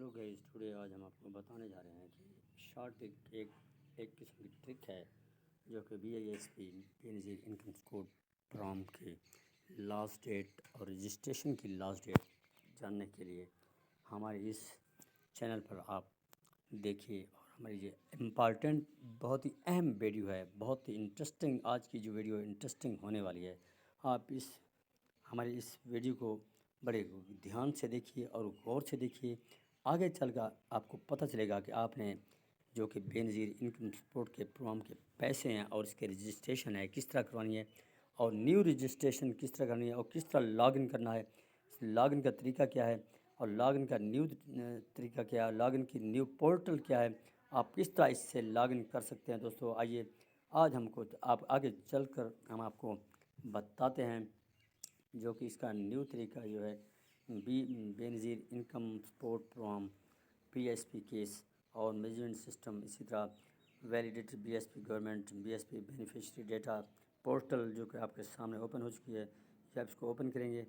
Hello guys, today آج ہم آپ کو بتانے جا رہے ہیں کہ شارٹ ایک قسم کی ٹرک ہے جو کہ BISP بے نظیر انکم کوڈ پروگرام کے لاسٹ ڈیٹ اور رجسٹریشن کی لاسٹ ڈیٹ جاننے کے لیے ہمارے اس چینل پر آپ دیکھیے۔ اور ہماری یہ امپارٹنٹ بہت ہی اہم ویڈیو ہے، بہت ہی انٹرسٹنگ، آج کی جو ویڈیو انٹرسٹنگ ہونے والی ہے۔ آپ ہماری اس ویڈیو کو بڑے دھیان سے دیکھیے اور غور سے دیکھیے، آگے چل کر آپ کو پتہ چلے گا کہ آپ نے جو کہ بے نظیر انکم سپورٹ کے پروگرام کے پیسے ہیں اور اس کے رجسٹریشن ہے کس طرح کروانی ہے، اور نیو رجسٹریشن کس طرح کرنی ہے، اور کس طرح لاگ ان کرنا ہے، لاگ ان کا طریقہ کیا ہے، اور لاگ ان کا نیو طریقہ کیا ہے، لاگ ان کی نیو پورٹل کیا ہے، آپ کس طرح اس سے لاگ ان کر سکتے ہیں۔ دوستو آئیے آج آپ آگے چل کر ہم آپ کو بتاتے ہیں جو کہ اس کا نیو طریقہ جو ہے Benazir income support program BISP case اور میجرمنٹ سسٹم، اسی طرح validated BISP government BISP beneficiary data portal جو کہ آپ کے سامنے اوپن ہو چکی ہے۔ یہ آپ اس کو اوپن کریں گے،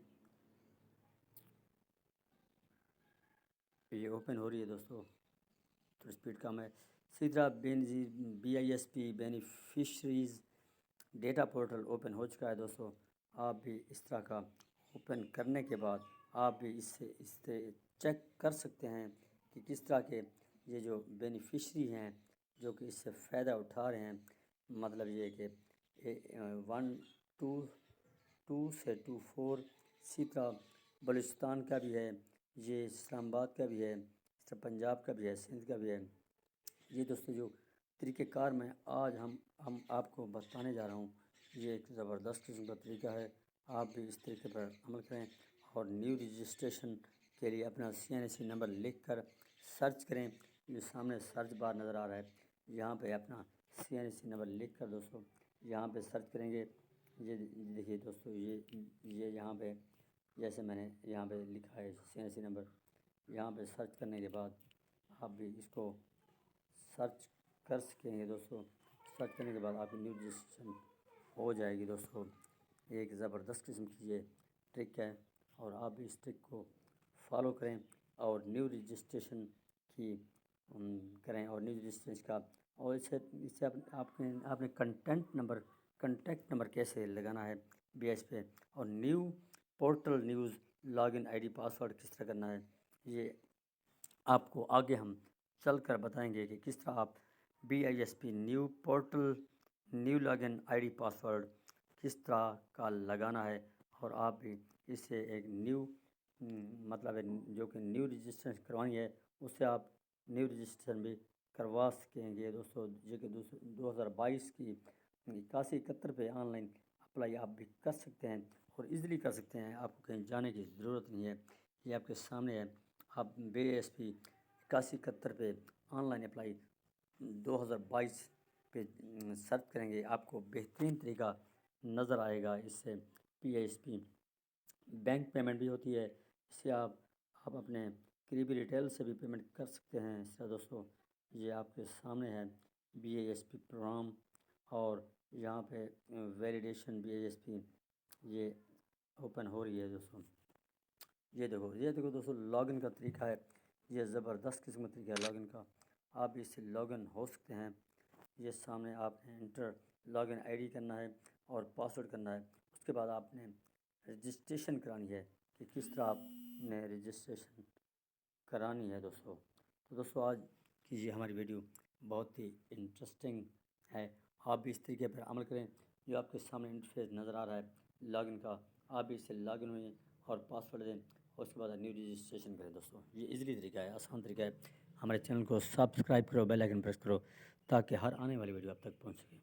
یہ اوپن ہو رہی ہے دوستو، تو اسپیڈ کم ہے۔ اسی طرح Benazir BISP beneficiaries data portal open ہو چکا ہے دوستو۔ آپ بھی اس طرح کا اوپن کرنے کے بعد آپ بھی اس سے چیک کر سکتے ہیں کہ کس طرح کے یہ جو بینیفیشری ہیں جو کہ اس سے فائدہ اٹھا رہے ہیں، مطلب یہ کہ 1 2 سے 4، اسی طرح بلوچستان کا بھی ہے، یہ اسلام آباد کا بھی ہے، اس طرح پنجاب کا بھی ہے، سندھ کا بھی ہے۔ یہ دوستو جو طریقہ کار میں آج ہم آپ کو بتانے جا رہا ہوں، یہ ایک زبردست قسم کا طریقہ ہے۔ آپ بھی اس طریقے پر عمل کریں اور نیو رجسٹریشن کے لیے اپنا CNC نمبر لکھ کر سرچ کریں۔ جو سامنے سرچ بار نظر آ رہا ہے، یہاں پہ اپنا CNC نمبر لکھ کر دوستو یہاں پہ سرچ کریں گے۔ یہ دیکھیے دوستو، یہ یہاں پہ جیسے میں نے یہاں پہ لکھا ہے CNC نمبر، یہاں پہ سرچ کرنے کے بعد آپ بھی اس کو سرچ کر سکیں گے دوستو۔ سرچ کرنے کے بعد آپ کی نیو رجسٹریشن ہو جائے گی دوستو۔ ایک زبردست قسم کی یہ ٹرک ہے اور آپ بھی اس ٹرک کو فالو کریں اور نیو رجسٹریشن کی کریں، اور نیو رجسٹریشن کا، اور اس سے آپ نے کنٹیکٹ نمبر کیسے لگانا ہے BISP پہ، اور new portal news log in ID password کس طرح کرنا ہے، یہ آپ کو آگے ہم چل کر بتائیں گے کہ کس طرح آپ BISP new portal new log in ID password کس طرح کا لگانا ہے، اور آپ بھی اس سے ایک نیو مطلب جو کہ نیو رجسٹریشن کروانی ہے اس سے آپ نیو رجسٹریشن بھی کروا سکیں گے دوستو، جو کہ 2022 کی 8171 پہ آن لائن اپلائی آپ بھی کر سکتے ہیں اور ایزیلی کر سکتے ہیں۔ آپ کو کہیں جانے کی ضرورت نہیں ہے، یہ آپ کے سامنے ہے۔ آپ BISP 8171 پہ آن لائن اپلائی 2022 پہ سرچ کریں گے، آپ کو بہترین طریقہ نظر آئے گا۔ اس سے BISP بینک پیمنٹ بھی ہوتی ہے، اس سے آپ اپنے قریبی ریٹیل سے بھی پیمنٹ کر سکتے ہیں۔ اس طرح دوستو یہ آپ کے سامنے ہے BISP پروگرام، اور یہاں پہ ویلیڈیشن BISP یہ اوپن ہو رہی ہے دوستو۔ یہ دیکھو دوستو، لاگ ان کا طریقہ ہے، یہ زبردست قسم کا طریقہ ہے لاگ ان کا۔ آپ بھی اس سے لاگ ان ہو سکتے ہیں۔ یہ سامنے آپ نے انٹر لاگ ان ID کرنا ہے اور پاسورڈ کرنا ہے، اس کے بعد آپ نے رجسٹریشن کرانی ہے کہ کس طرح آپ نے رجسٹریشن کرانی ہے دوستو۔ تو دوستو آج کی یہ ہماری ویڈیو بہت ہی انٹرسٹنگ ہے، آپ بھی اس طریقے پر عمل کریں جو آپ کے سامنے انٹرفیس نظر آ رہا ہے لاگ ان کا۔ آپ بھی اس سے لاگ ان ہوئیں اور پاسورڈ دیں اور اس کے بعد نیو رجسٹریشن کریں دوستو۔ یہ ایزیلی طریقہ ہے، آسان طریقہ ہے۔ ہمارے چینل کو سبسکرائب کرو، بیل آئکن پریس کرو تاکہ ہر آنے والی ویڈیو آپ تک پہنچ سکے۔